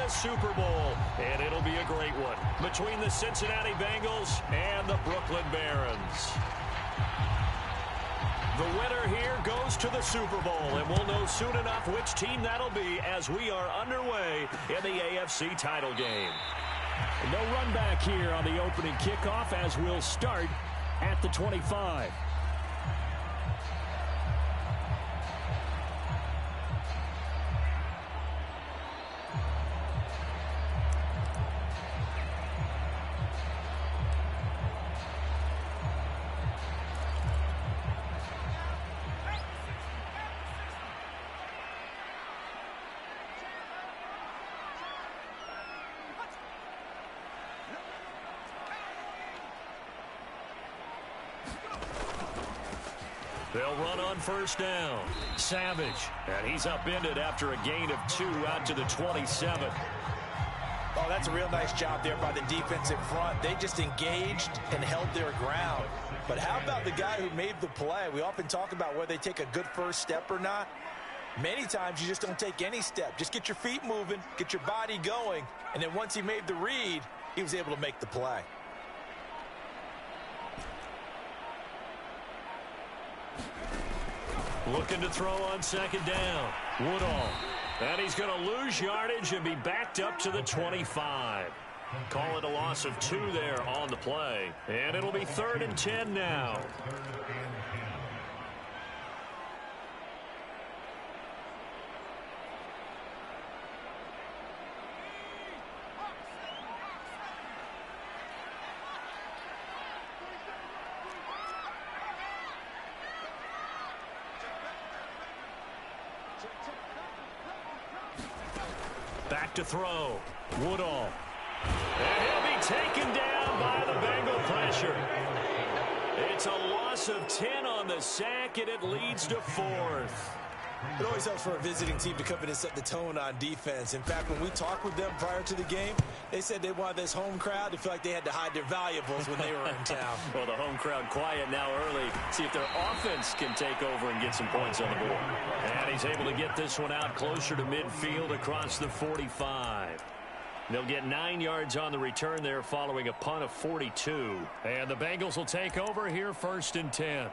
the Super Bowl, and it'll be a great one between the Cincinnati Bengals and the Brooklyn Barons. The winner here goes to the Super Bowl, and we'll know soon enough which team that'll be as we are underway in the AFC title game. No run back here on the opening kickoff as we'll start at the 25. They'll run on first down. Savage. And he's upended after a gain of 2 out to the 27. Oh, that's a real nice job there by the defensive front. They just engaged and held their ground. But how about the guy who made the play? We often talk about whether they take a good first step or not. Many times you just don't take any step. Just get your feet moving, get your body going, and then once he made the read, he was able to make the play. Looking to throw on second down. Woodall. And he's going to lose yardage and be backed up to the 25. Call it a loss of 2 there on the play. And it'll be 3rd and 10 now. Back to throw. Woodall. And he'll be taken down by the Bengal pressure. It's a loss of 10 on the sack, and it leads to 4th. It always helps for a visiting team to come in and set the tone on defense. In fact, when we talked with them prior to the game, they said they wanted this home crowd to feel like they had to hide their valuables when they were in town. Well, the home crowd quiet now early. See if their offense can take over and get some points on the board. And he's able to get this one out closer to midfield across the 45. They'll get 9 yards on the return there following a punt of 42. And the Bengals will take over here 1st and 10.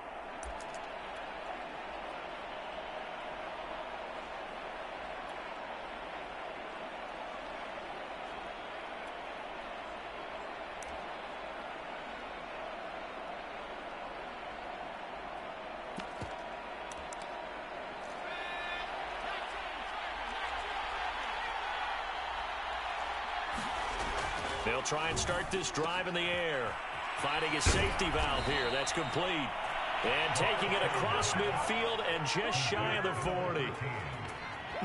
They'll try and start this drive in the air. Finding a safety valve here. That's complete. And taking it across midfield and just shy of the 40.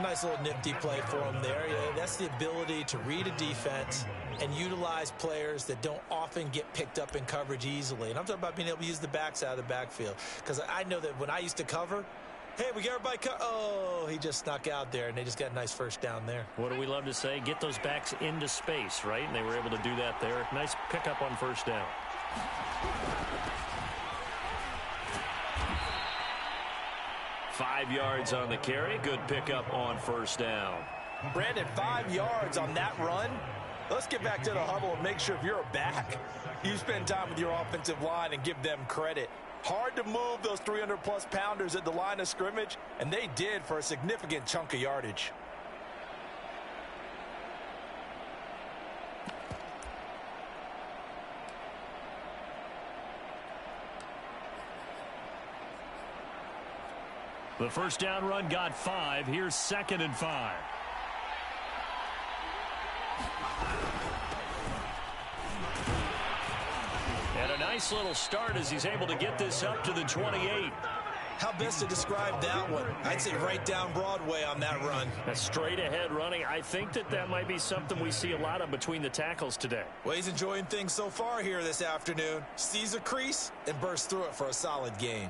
Nice little nifty play for him there. Yeah, that's the ability to read a defense and utilize players that don't often get picked up in coverage easily. And I'm talking about being able to use the backside of the backfield. Because I know that when I used to cover, hey, we got everybody oh, he just snuck out there, and they just got a nice first down there. What do we love to say? Get those backs into space, right? And they were able to do that there. Nice pickup on first down. Five yards on the carry. Good pickup on first down. Brandon, 5 yards on that run. Let's get back to the huddle and make sure if you're a back, you spend time with your offensive line and give them credit. Hard to move those 300-plus pounders at the line of scrimmage, and they did for a significant chunk of yardage. The first down run got 5. Here's 2nd and 5. And a nice little start as he's able to get this up to the 28. How best to describe that one? I'd say right down Broadway on that run. That's straight ahead running. I think that might be something we see a lot of between the tackles today. Well, he's enjoying things so far here this afternoon. Sees a crease and bursts through it for a solid gain.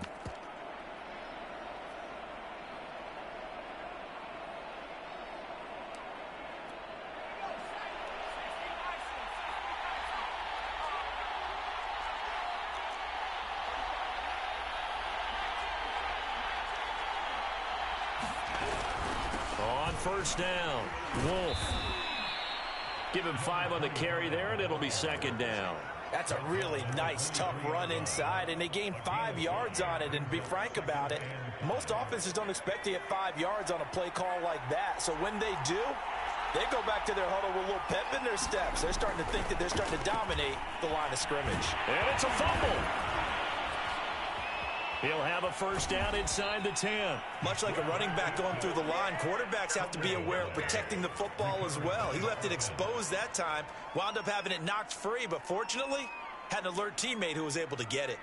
First down, Wolf. Give him 5 on the carry there, and it'll be second down. That's a really nice, tough run inside, and they gained 5 yards on it. And to be frank about it, most offenses don't expect to get 5 yards on a play call like that. So when they do, they go back to their huddle with a little pep in their steps. They're starting to think that they're starting to dominate the line of scrimmage. And it's a fumble. He'll have a first down inside the 10. Much like a running back going through the line, quarterbacks have to be aware of protecting the football as well. He left it exposed that time, wound up having it knocked free, but fortunately, had an alert teammate who was able to get it.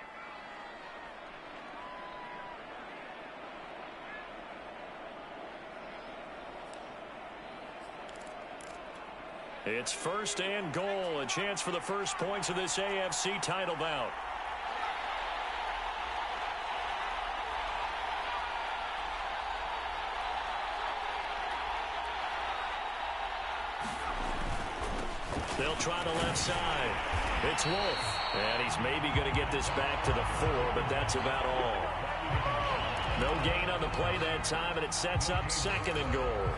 It's first and goal, a chance for the first points of this AFC title bout. They'll try the left side. It's Wolf. And he's maybe going to get this back to the 4, but that's about all. No gain on the play that time, and it sets up second and goal.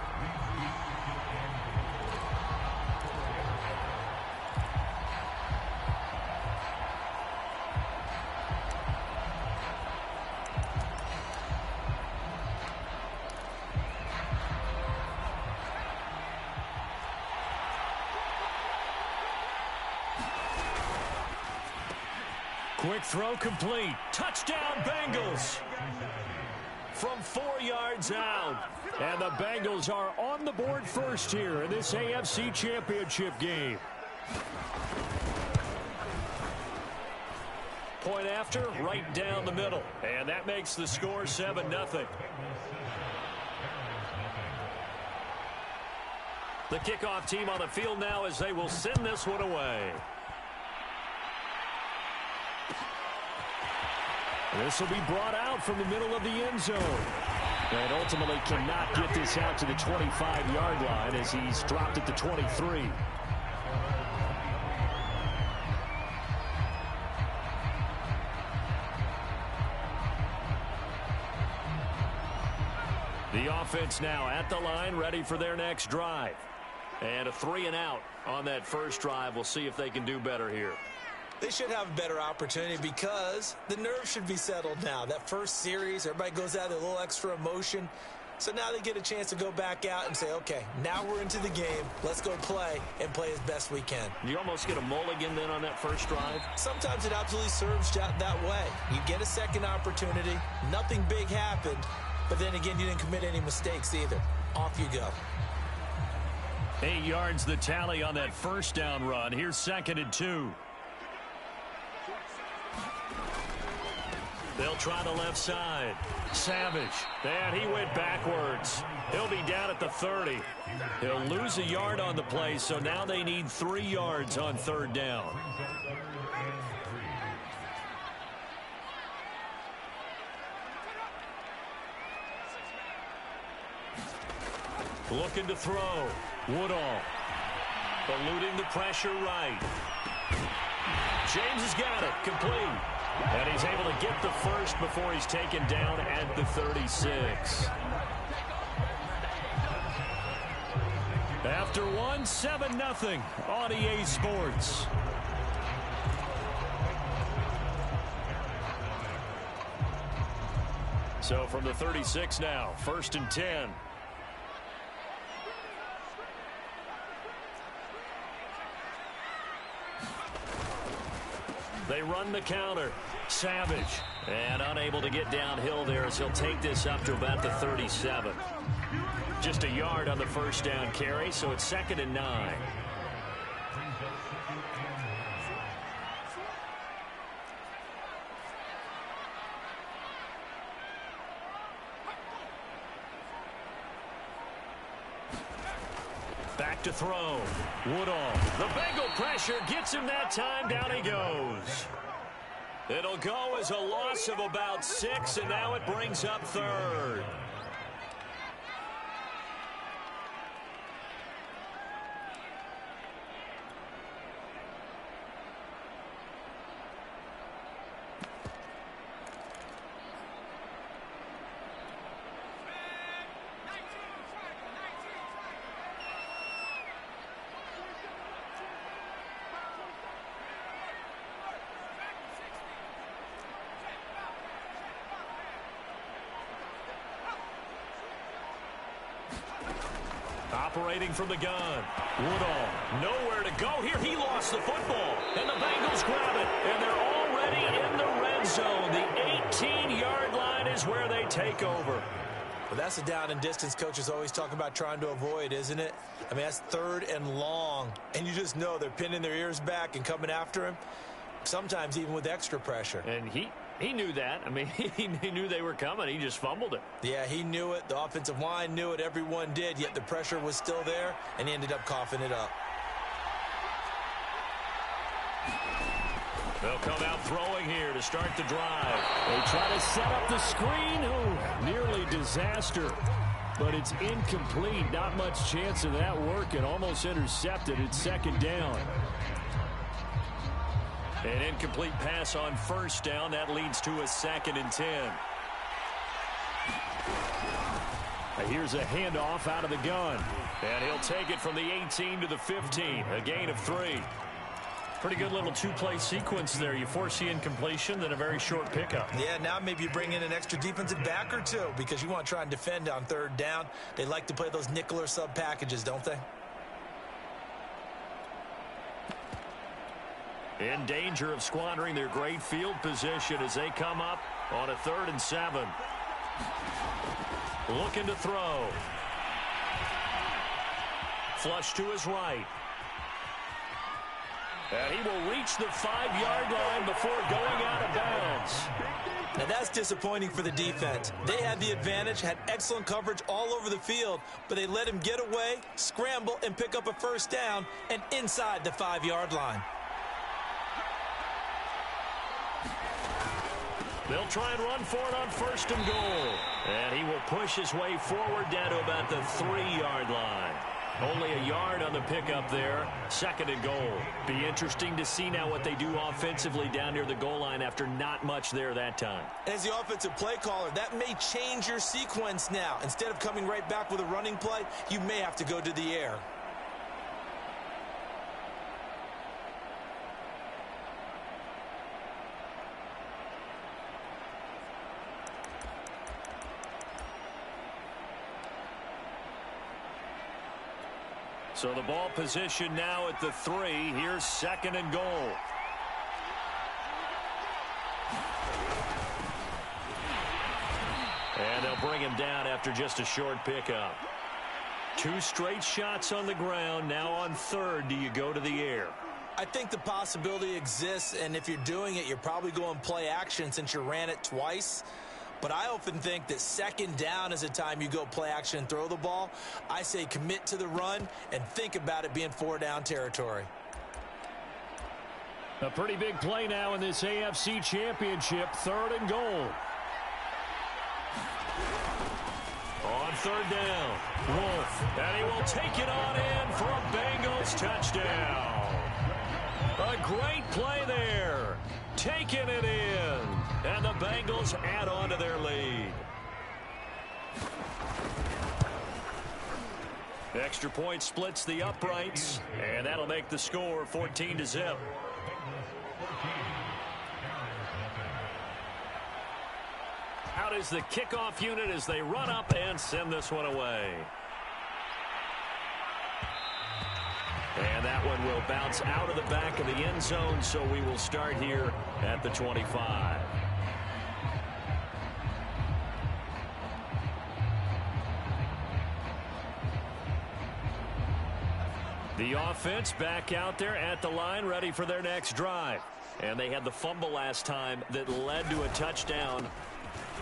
Quick throw complete. Touchdown, Bengals. From 4 yards out. And the Bengals are on the board first here in this AFC Championship game. Point after, right down the middle. And that makes the score 7-0. The kickoff team on the field now as they will send this one away. This will be brought out from the middle of the end zone. And ultimately cannot get this out to the 25-yard line as he's dropped at the 23. The offense now at the line, ready for their next drive. And a 3-and-out on that first drive. We'll see if they can do better here. They should have a better opportunity because the nerves should be settled now. That first series, everybody goes out with a little extra emotion. So now they get a chance to go back out and say, okay, now we're into the game. Let's go play and play as best we can. You almost get a mulligan then on that first drive? Sometimes it absolutely serves that way. You get a second opportunity. Nothing big happened. But then again, you didn't commit any mistakes either. Off you go. 8 yards the tally on that first down run. Here's 2nd and 2. They'll try the left side. Savage. And he went backwards. He'll be down at the 30. He'll lose a yard on the play, so now they need 3 yards on 3rd down. Looking to throw. Woodall. Eluding the pressure right. James has got it. Complete. And he's able to get the first before he's taken down at the 36. After 7-0 on EA Sports. So from the 36 now, 1st and 10. They run the counter. Savage. And unable to get downhill there as he'll take this up to about the 37. Just a yard on the first down carry, so it's 2nd and 9. Back to throw. Woodall. The Bengal pressure gets him that time. Down he goes. It'll go as a loss of about 6, and now it brings up 3rd. Separating from the gun. Woodall, nowhere to go here. He lost the football. And the Bengals grab it. And they're already in the red zone. The 18-yard line is where they take over. Well, that's a down and distance coaches always talk about trying to avoid, isn't it? I mean, that's 3rd and long. And you just know they're pinning their ears back and coming after him, sometimes even with extra pressure. And he knew that. I mean, he knew they were coming. He just fumbled it. Yeah, he knew it. The offensive line knew it. Everyone did, yet the pressure was still there, and he ended up coughing it up. They'll come out throwing here to start the drive. They try to set up the screen. Oh, nearly disaster. But it's incomplete. Not much chance of that working. Almost intercepted. It's 2nd down. An incomplete pass on 1st down. That leads to a 2nd and 10. Here's a handoff out of the gun. And he'll take it from the 18 to the 15. A gain of 3. Pretty good little two-play sequence there. You force the incompletion, then a very short pickup. Yeah, now maybe you bring in an extra defensive back or two because you want to try and defend on 3rd down. They like to play those nickel or sub packages, don't they? In danger of squandering their great field position as they come up on a 3rd and 7. Looking to throw. Flush to his right. And he will reach the 5-yard line before going out of bounds. Now that's disappointing for the defense. They had the advantage, had excellent coverage all over the field, but they let him get away, scramble, and pick up a 1st down and inside the 5-yard line. They'll try and run for it on 1st and goal. And he will push his way forward down to about the 3-yard line. Only a yard on the pickup there. 2nd and goal. Be interesting to see now what they do offensively down near the goal line after not much there that time. As the offensive play caller, that may change your sequence now. Instead of coming right back with a running play, you may have to go to the air. So the ball position now at the 3. Here's 2nd and goal. And they'll bring him down after just a short pickup. 2 straight shots on the ground. Now on 3rd, do you go to the air? I think the possibility exists, and if you're doing it, you're probably going play action since you ran it twice. But I often think that 2nd down is a time you go play action and throw the ball. I say commit to the run and think about it being 4-down territory. A pretty big play now in this AFC Championship. 3rd and goal. On 3rd down, Wolf, and he will take it on in for a Bengals touchdown. A great play there. Taking it in. And the Bengals add on to their lead. Extra point splits the uprights, and that'll make the score 14-0. Out is the kickoff unit as they run up and send this one away. And that one will bounce out of the back of the end zone, so we will start here at the 25. The offense back out there at the line, ready for their next drive. And they had the fumble last time that led to a touchdown.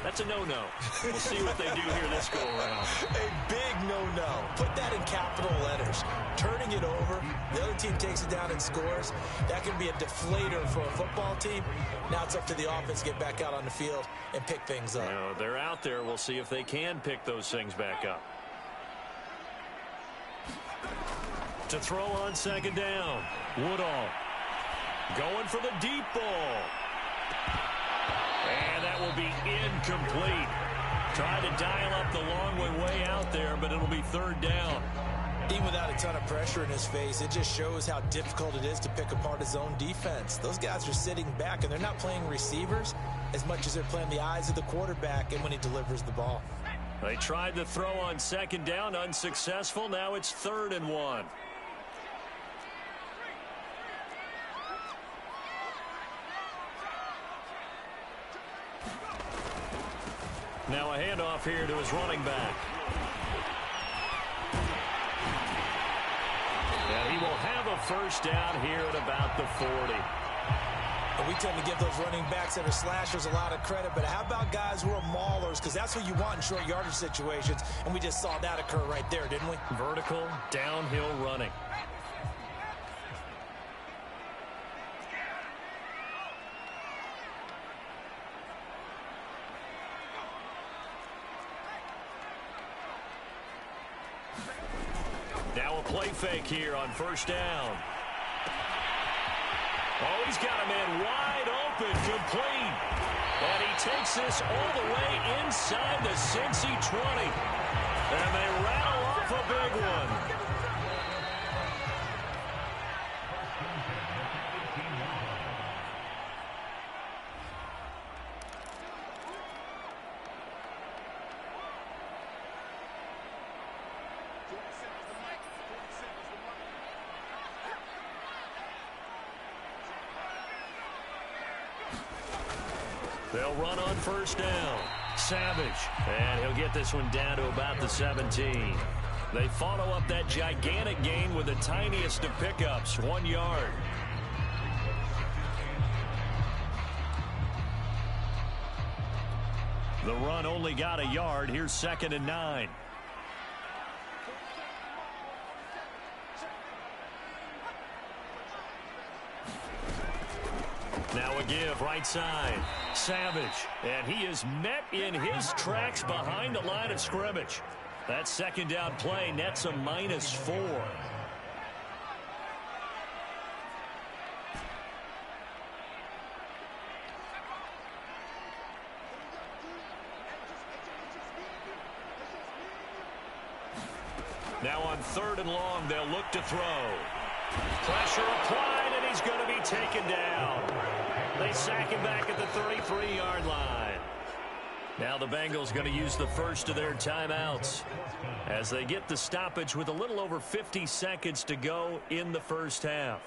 That's a no-no. We'll see what they do here this go-around. A big no-no. Put that in capital letters. Turning it over, the other team takes it down and scores. That can be a deflator for a football team. Now it's up to the offense to get back out on the field and pick things up. You know, they're out there. We'll see if they can pick those things back up. To throw on 2nd down, Woodall going for the deep ball. And that will be incomplete. Tried to dial up the long way out there, but it'll be 3rd down. Even without a ton of pressure in his face, it just shows how difficult it is to pick apart his own defense. Those guys are sitting back, and they're not playing receivers as much as they're playing the eyes of the quarterback and when he delivers the ball. They tried the throw on second down, unsuccessful. Now it's 3rd and 1. Now a handoff here to his running back. And he will have a first down here at about the 40. We tend to give those running backs that are slashers a lot of credit, but how about guys who are maulers? Because that's what you want in short yardage situations, and we just saw that occur right there, didn't we? Vertical, downhill running. Now a play fake here on first down. Oh, he's got a man wide open, complete. And he takes this all the way inside the Cincy 20. And they rattle off a big one. They'll run on first down. Savage. And he'll get this one down to about the 17. They follow up that gigantic gain with the tiniest of pickups, 1 yard. The run only got a yard. Here's 2nd and 9. Now a give right side. Savage. And he is met in his tracks behind the line of scrimmage. That second down play nets a -4. Now on 3rd and long, they'll look to throw. Pressure applied, and he's going to be taken down. They sack him back at the 33-yard line. Now the Bengals going to use the first of their timeouts as they get the stoppage with a little over 50 seconds to go in the first half.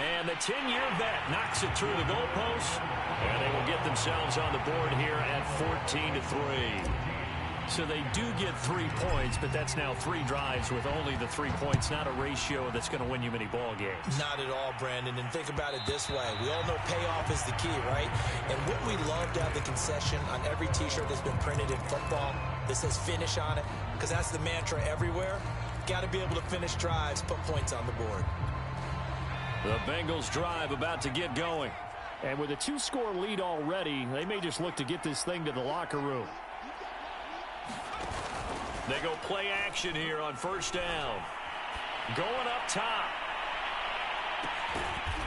And the 10-year vet knocks it through the goalpost. And they will get themselves on the board here at 14-3. So they do get 3 points, but that's now 3 drives with only the 3 points, not a ratio that's going to win you many ball games. Not at all, Brandon. And think about it this way. We all know payoff is the key, right? And wouldn't we love to have the concession on every T-shirt that's been printed in football that says finish on it? Because that's the mantra everywhere. Got to be able to finish drives, put points on the board. The Bengals drive about to get going. And with a 2-score lead already, they may just look to get this thing to the locker room. They go play action here on first down. Going up top.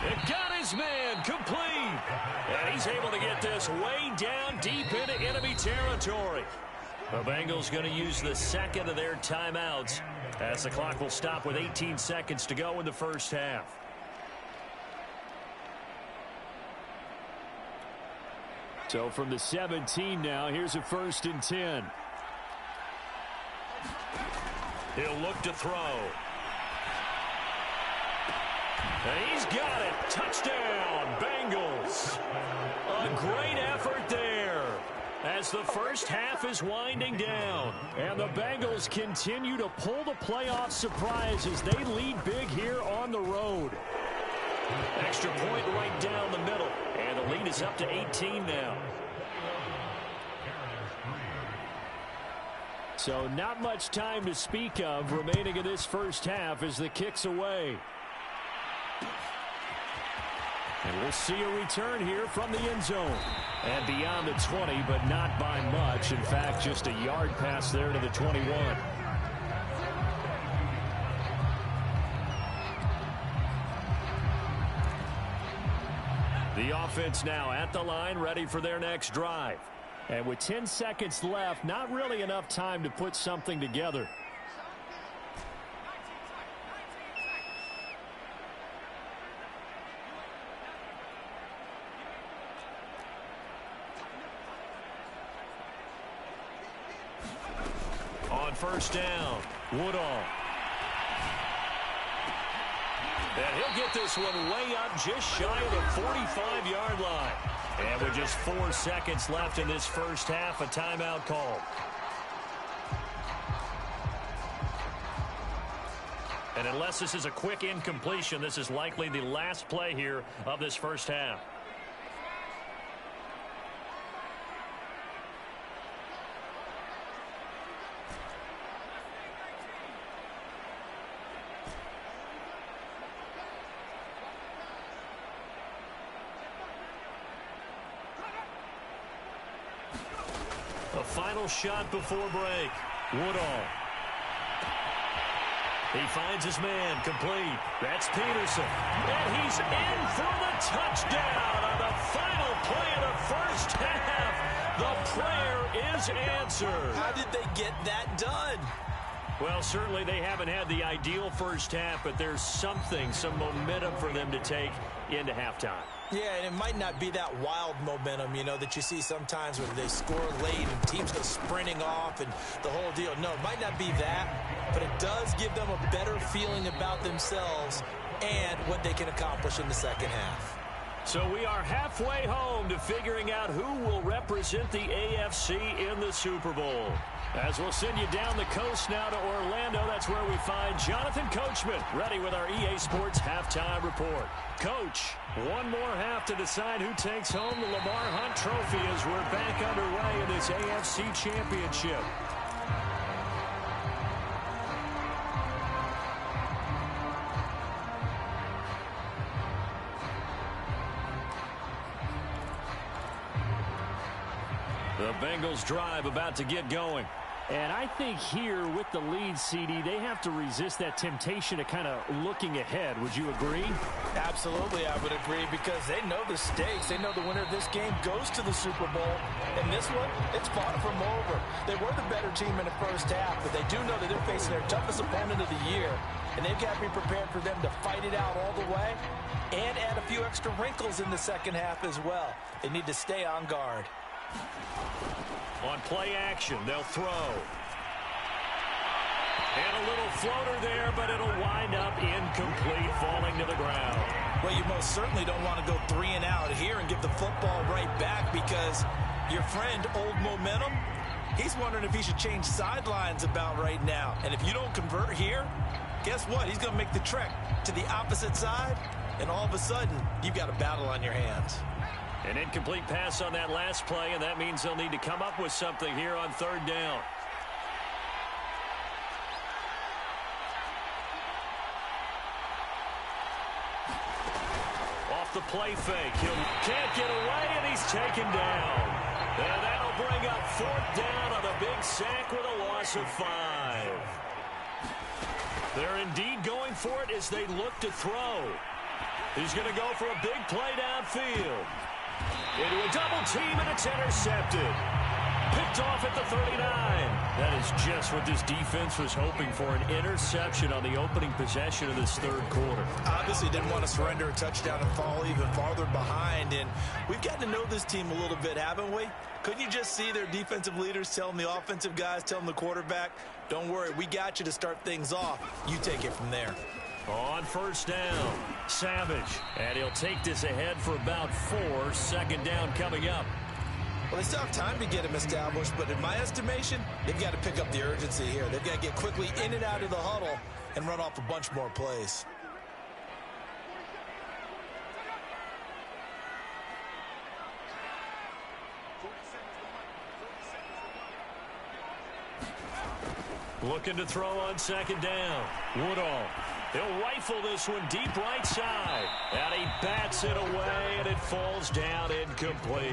It got his man complete. And he's able to get this way down deep into enemy territory. The Bengals going to use the second of their timeouts as the clock will stop with 18 seconds to go in the first half. So from the 17 now, here's a 1st and 10. He'll look to throw. And he's got it. Touchdown, Bengals. A great effort there as the first half is winding down. And the Bengals continue to pull the playoff surprise as they lead big here on the road. Extra point right down the middle. And the lead is up to 18 now. So not much time to speak of remaining in this first half as the kick's away. And we'll see a return here from the end zone. And beyond the 20, but not by much. In fact, just a yard pass there to the 21. The offense now at the line, ready for their next drive. And with 10 seconds left, not really enough time to put something together. first down. Woodall. And he'll get this one way up just shy of the 45-yard line. And with just 4 seconds left in this first half, a timeout call. And unless this is a quick incompletion, this is likely the last play here of this first half. A final shot before break. Woodall. He finds his man, complete. That's Peterson. And he's in for the touchdown on the final play of the first half. The prayer is answered. How did they get that done? Well, certainly they haven't had the ideal first half, but there's some momentum for them to take into halftime. Yeah, and it might not be that wild momentum, that you see sometimes when they score late and teams go sprinting off and the whole deal. No, it might not be that, but it does give them a better feeling about themselves and what they can accomplish in the second half. So we are halfway home to figuring out who will represent the AFC in the Super Bowl. As we'll send you down the coast now to Orlando, that's where we find Jonathan Coachman, ready with our EA Sports Halftime Report. Coach, one more half to decide who takes home the Lamar Hunt Trophy as we're back underway in this AFC Championship. The Bengals drive about to get going. And I think here with the lead, CD, they have to resist that temptation of kind of looking ahead. Would you agree? Absolutely, I would agree, because they know the stakes. They know the winner of this game goes to the Super Bowl. And this one, it's far from over. They were the better team in the first half, but they do know that they're facing their toughest opponent of the year. And they've got to be prepared for them to fight it out all the way and add a few extra wrinkles in the second half as well. They need to stay on guard. On play action, they'll throw. And a little floater there, but it'll wind up incomplete, falling to the ground. Well, you most certainly don't want to go 3 and out here and give the football right back, because your friend, Old Momentum, he's wondering if he should change sidelines about right now. And if you don't convert here, guess what? He's going to make the trek to the opposite side, and all of a sudden, you've got a battle on your hands. An incomplete pass on that last play, and that means they'll need to come up with something here on third down. Off the play fake. He can't get away, and he's taken down. And that'll bring up fourth down on the big sack with a loss of 5. They're indeed going for it as they look to throw. He's going to go for a big play downfield. Into a double team, and it's intercepted. Picked off at the 39. That is just what this defense was hoping for, an interception on the opening possession of this third quarter. Obviously didn't want to surrender a touchdown and fall even farther behind. And we've gotten to know this team a little bit, haven't we? Couldn't you just see their defensive leaders telling the offensive guys, telling the quarterback, don't worry, we got you to start things off. You take it from there. On first down, Savage. And he'll take this ahead for about 4. Second down coming up. Well, they still have time to get him established, but in my estimation, they've got to pick up the urgency here. They've got to get quickly in and out of the huddle and run off a bunch more plays. Looking to throw on second down. Woodall. He'll rifle this one deep right side. And he bats it away, and it falls down incomplete.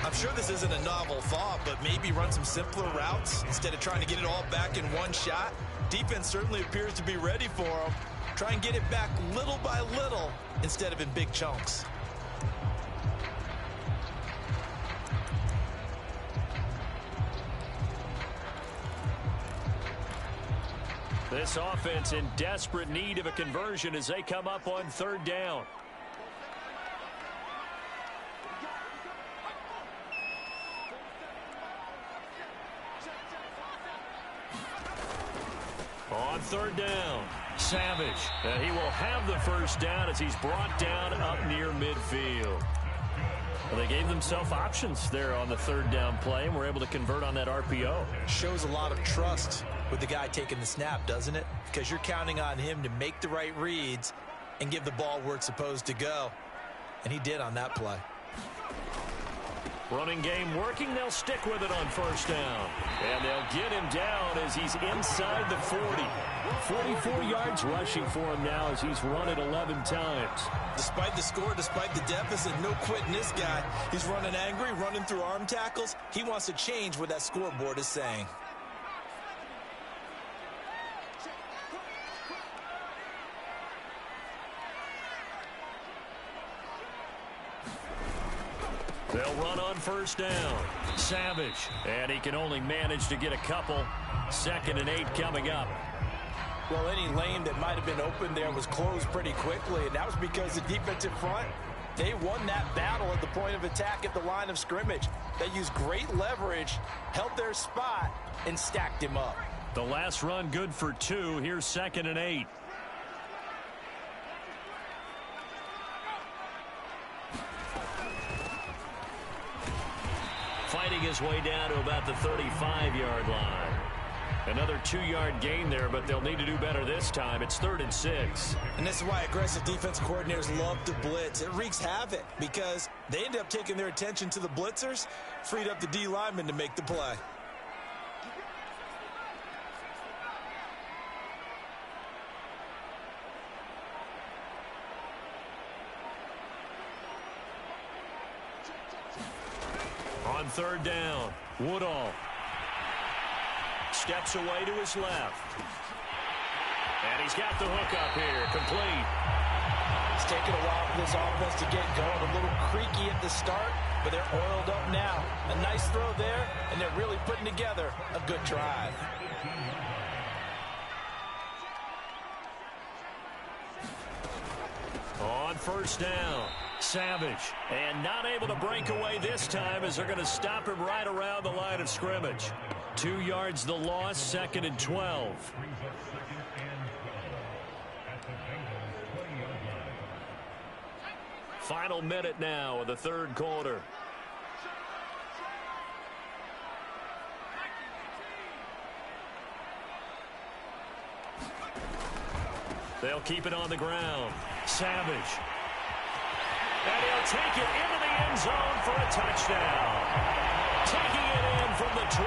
I'm sure this isn't a novel thought, but maybe run some simpler routes instead of trying to get it all back in one shot. Defense certainly appears to be ready for him. Try and get it back little by little instead of in big chunks. This offense in desperate need of a conversion as they come up on third down. On third down, Savage. And he will have the first down as he's brought down up near midfield. Well, they gave themselves options there on the third down play, and were able to convert on that RPO. Shows a lot of trust with the guy taking the snap, doesn't it? Because you're counting on him to make the right reads and give the ball where it's supposed to go. And he did on that play. Running game working. They'll stick with it on first down. And they'll get him down as he's inside the 40. 44 yards rushing for him now as he's run it 11 times. Despite the score, despite the deficit, no quitting this guy. He's running angry, running through arm tackles. He wants to change what that scoreboard is saying. They'll run on first down. Savage. And he can only manage to get a couple. 2nd and 8 coming up. Well, any lane that might have been open there was closed pretty quickly, and that was because the defensive front, they won that battle at the point of attack at the line of scrimmage. They used great leverage, held their spot, and stacked him up. The last run good for 2. Here's 2nd and 8. Fighting his way down to about the 35-yard line. Another 2-yard gain there, but they'll need to do better this time. It's 3rd and 6. And this is why aggressive defense coordinators love to blitz. It wreaks havoc because they end up taking their attention to the blitzers, freed up the D lineman to make the play. On third down, Woodall steps away to his left. And he's got the hook up here, complete. It's taken a while for this offense to get going. A little creaky at the start, but they're oiled up now. A nice throw there, and they're really putting together a good drive. On first down, Savage. And not able to break away this time as they're going to stop him right around the line of scrimmage. 2 yards the loss, 2nd and 12. Final minute now of the third quarter. They'll keep it on the ground. Savage. And he'll take it into the end zone for a touchdown. Taking it in from the 20.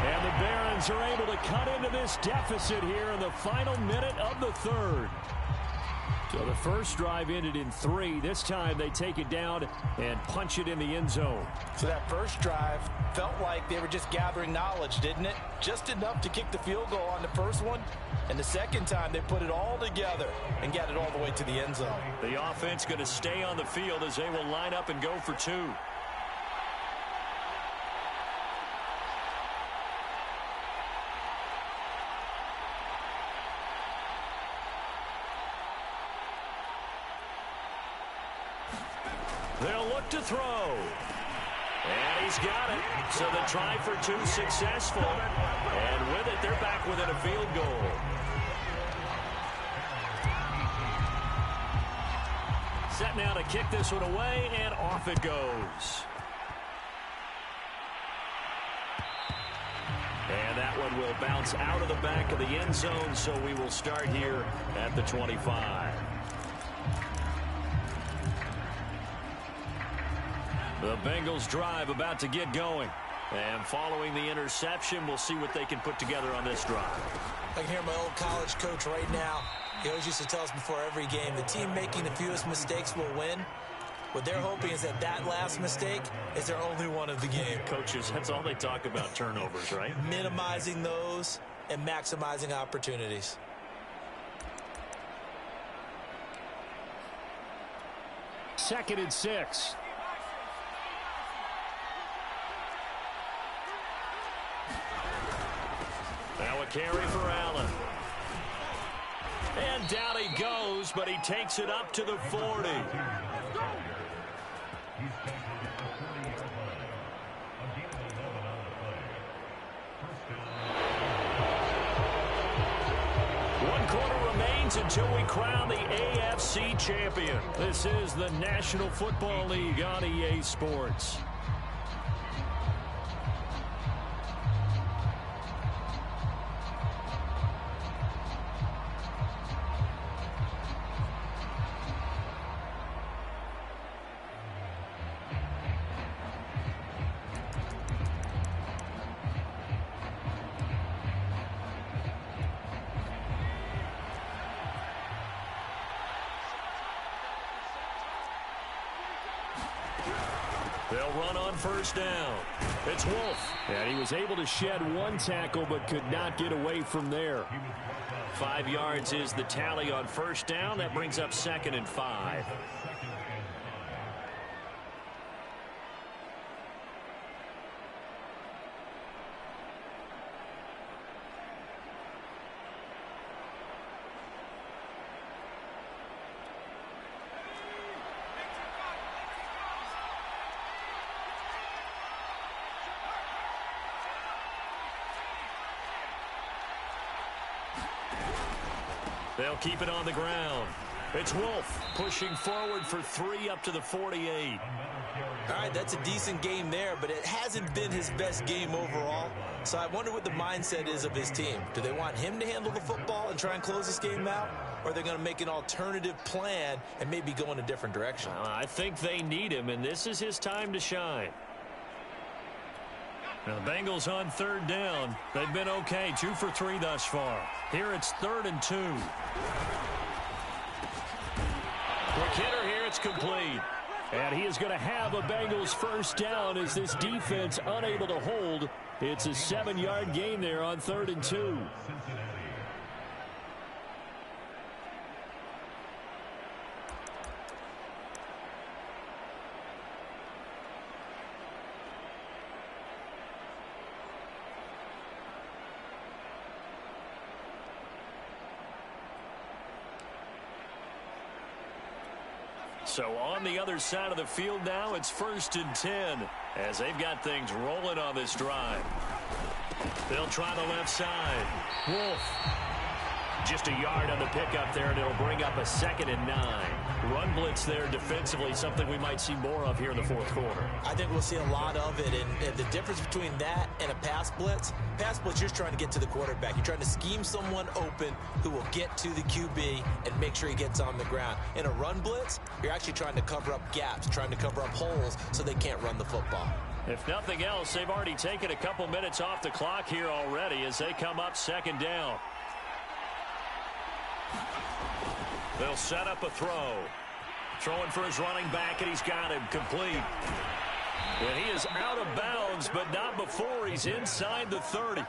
And the Barons are able to cut into this deficit here in the final minute of the third. So the first drive ended in 3. This time they take it down and punch it in the end zone. So that first drive felt like they were just gathering knowledge, didn't it? Just enough to kick the field goal on the first one. And the second time they put it all together and got it all the way to the end zone. The offense going to stay on the field as they will line up and go for 2. They'll look to throw. And he's got it. So the try for 2 successful. And with it, they're back within a field goal. Set now to kick this one away, and off it goes. And that one will bounce out of the back of the end zone, so we will start here at the 25. The Bengals drive about to get going. And following the interception, we'll see what they can put together on this drive. I can hear my old college coach right now. He always used to tell us before every game, the team making the fewest mistakes will win. What they're hoping is that that last mistake is their only one of the game. Coaches, that's all they talk about, turnovers, right? Minimizing those and maximizing opportunities. Second and 6. Now a carry for Allen. And down he goes, but he takes it up to the 40. quarter remains until we crown the AFC champion. This is the National Football League on EA Sports. They'll run on first down. It's Wolf. And he was able to shed one tackle but could not get away from there. 5 yards is the tally on first down. That brings up 2nd and 5. They'll keep it on the ground. It's Wolf pushing forward for 3 up to the 48. All right, that's a decent game there, but it hasn't been his best game overall. So I wonder what the mindset is of his team. Do they want him to handle the football and try and close this game out? Or are they going to make an alternative plan and maybe go in a different direction? I think they need him, and this is his time to shine. Now the Bengals on 3rd down. They've been okay, 2 for 3 thus far. Here it's 3rd and 2. Quick hitter here, it's complete. And he is going to have a Bengals first down as this defense unable to hold. It's a 7-yard gain there on 3rd and 2. So on the other side of the field now, it's 1st and 10 as they've got things rolling on this drive. They'll try the left side. Wolf. Just a yard on the pickup there, and it'll bring up a 2nd and 9. Run blitz there defensively, something we might see more of here in the 4th quarter. I think we'll see a lot of it, and the difference between that and a pass blitz, you're just trying to get to the quarterback. You're trying to scheme someone open who will get to the QB and make sure he gets on the ground. In a run blitz, you're actually trying to cover up gaps, trying to cover up holes so they can't run the football. If nothing else, they've already taken a couple minutes off the clock here already as they come up 2nd down. They'll set up a throw. Throwing for his running back, and he's got him complete. And he is out of bounds, but not before he's inside the 30.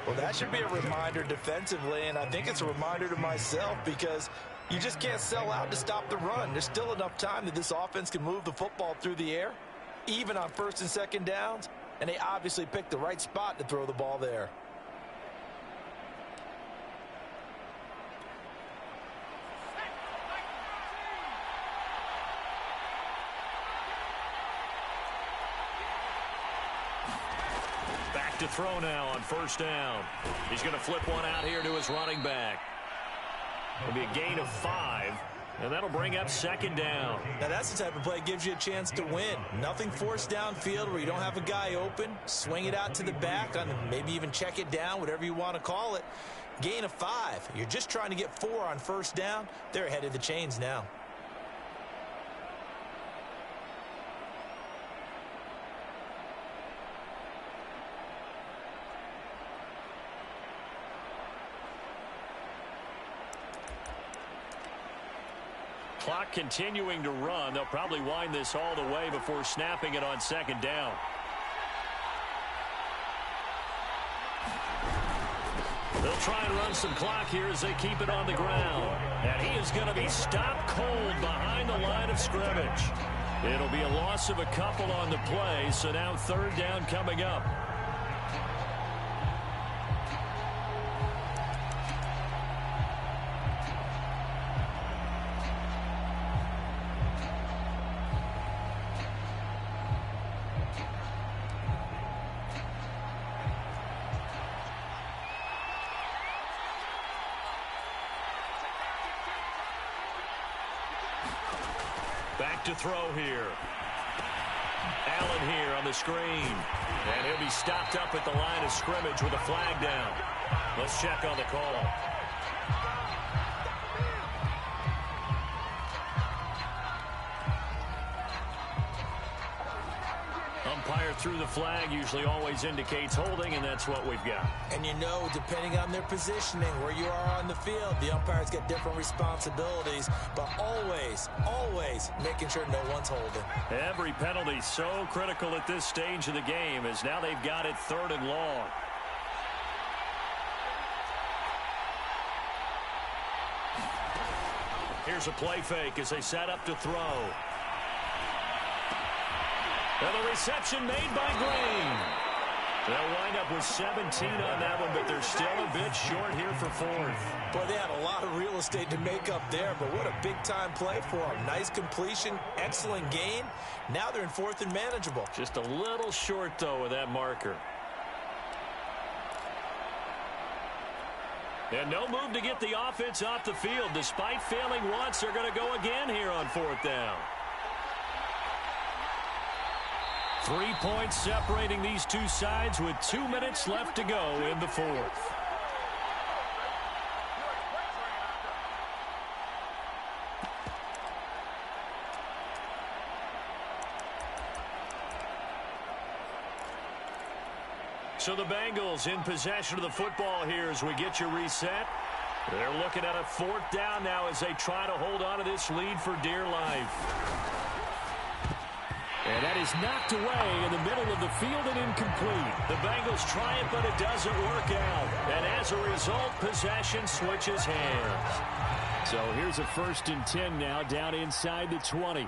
Well, that should be a reminder defensively, and I think it's a reminder to myself because you just can't sell out to stop the run. There's still enough time that this offense can move the football through the air, even on 1st and 2nd downs, and they obviously picked the right spot to throw the ball there. To throw now on 1st down. He's going to flip one out here to his running back. It'll be a gain of 5, and that'll bring up 2nd down. Now that's the type of play that gives you a chance to win. Nothing forced downfield where you don't have a guy open. Swing it out to the back, on maybe even check it down, whatever you want to call it. Gain of 5. You're just trying to get 4 on 1st down. They're ahead of the chains now. Clock continuing to run. They'll probably wind this all the way before snapping it on 2nd down. They'll try and run some clock here as they keep it on the ground. And he is going to be stopped cold behind the line of scrimmage. It'll be a loss of a couple on the play, so now 3rd down coming up. Back to throw here. Allen here on the screen. And he'll be stopped up at the line of scrimmage with a flag down. Let's check on the call. Umpire through the flag usually always indicates holding, and that's what we've got. And you know, depending on their positioning, where you are on the field, the umpires get different responsibilities, but always making sure no one's holding. Every penalty so critical at this stage of the game, as now they've got it 3rd and long. Here's a play fake as they set up to throw. And the reception made by Green. They'll wind up with 17 on that one, but they're still a bit short here for 4th. Boy, they had a lot of real estate to make up there, but what a big-time play for them. Nice completion, excellent gain. Now they're in 4th and manageable. Just a little short, though, with that marker. And no move to get the offense off the field. Despite failing once, they're going to go again here on 4th down. 3 points separating these two sides with 2 minutes left to go in the 4th. So the Bengals in possession of the football here as we get you reset. They're looking at a 4th down now as they try to hold on to this lead for dear life. And that is knocked away in the middle of the field and incomplete. The Bengals try it, but it doesn't work out. And as a result, possession switches hands. So here's a 1st and 10 now down inside the 20.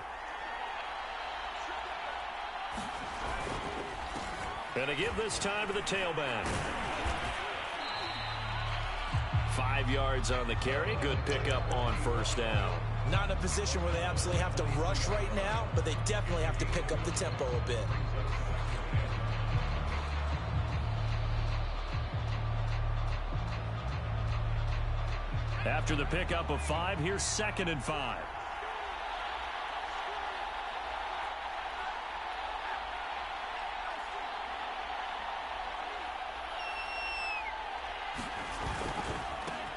And to give this time to the tailback. 5 yards on the carry. Good pickup on 1st down. Not in a position where they absolutely have to rush right now, but they definitely have to pick up the tempo a bit. After the pickup of 5, here's 2nd and 5.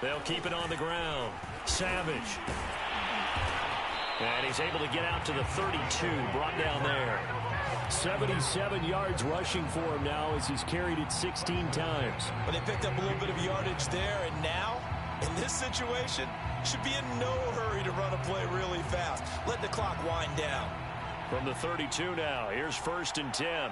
They'll keep it on the ground. Savage. And he's able to get out to the 32, brought down there. 77 yards rushing for him now as he's carried it 16 times. But they picked up a little bit of yardage there, and now, in this situation, should be in no hurry to run a play really fast. Let the clock wind down. From the 32 now, here's 1st and 10.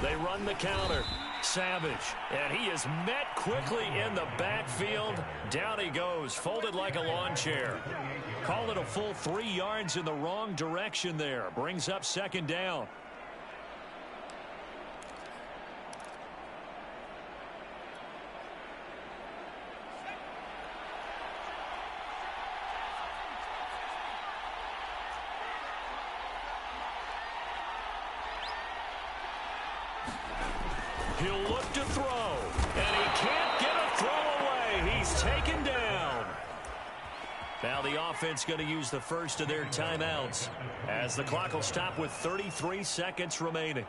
They run the counter. Savage, and he is met quickly in the backfield. Down he goes, folded like a lawn chair. Call it a full 3 yards in the wrong direction there. Brings up 2nd down. He'll look to throw, and he can't get a throw away. He's taken down. Now the offense going to use the first of their timeouts as the clock will stop with 33 seconds remaining.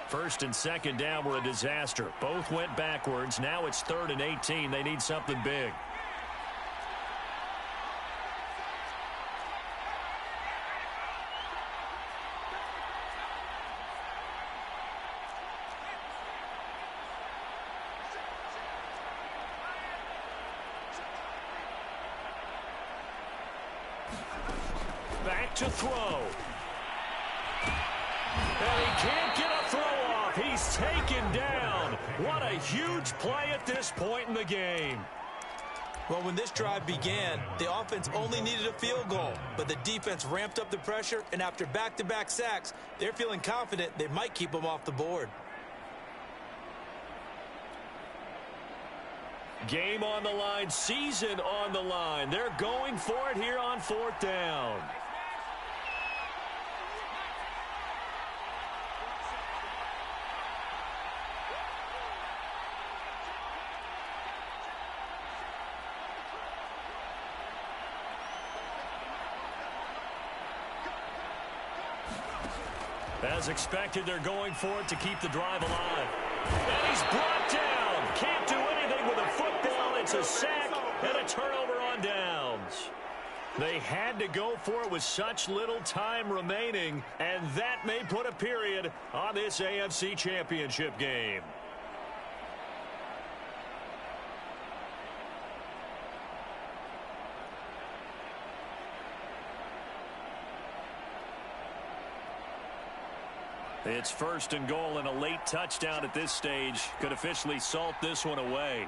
1st and 2nd down were a disaster. Both went backwards. Now it's 3rd and 18. They need something big. Back to throw. And he can't get a throw off. He's taken down. What a huge play at this point in the game. Well, when this drive began, the offense only needed a field goal, but the defense ramped up the pressure, and after back-to-back sacks, they're feeling confident they might keep them off the board. Game on the line, season on the line. They're going for it here on 4th down. As expected, they're going for it to keep the drive alive. And he's brought down. Can't do anything with a football. It's a sack and a turnover on downs. They had to go for it with such little time remaining, and that may put a period on this AFC Championship game. It's 1st and goal, and a late touchdown at this stage could officially salt this one away.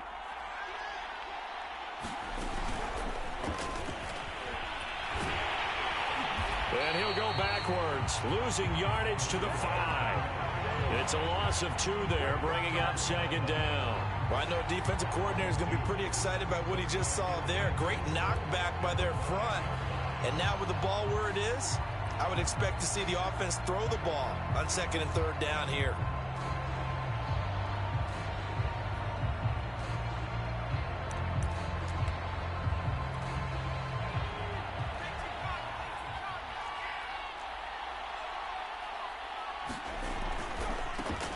And he'll go backwards, losing yardage to the 5. It's a loss of 2 there, bringing up 2nd down. Well, I know defensive coordinator is going to be pretty excited about what he just saw there. Great knockback by their front. And now with the ball where it is, I would expect to see the offense throw the ball on 2nd and 3rd down here.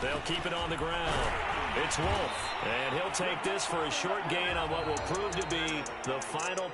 They'll keep it on the ground. It's Wolf, and he'll take this for a short gain on what will prove to be the final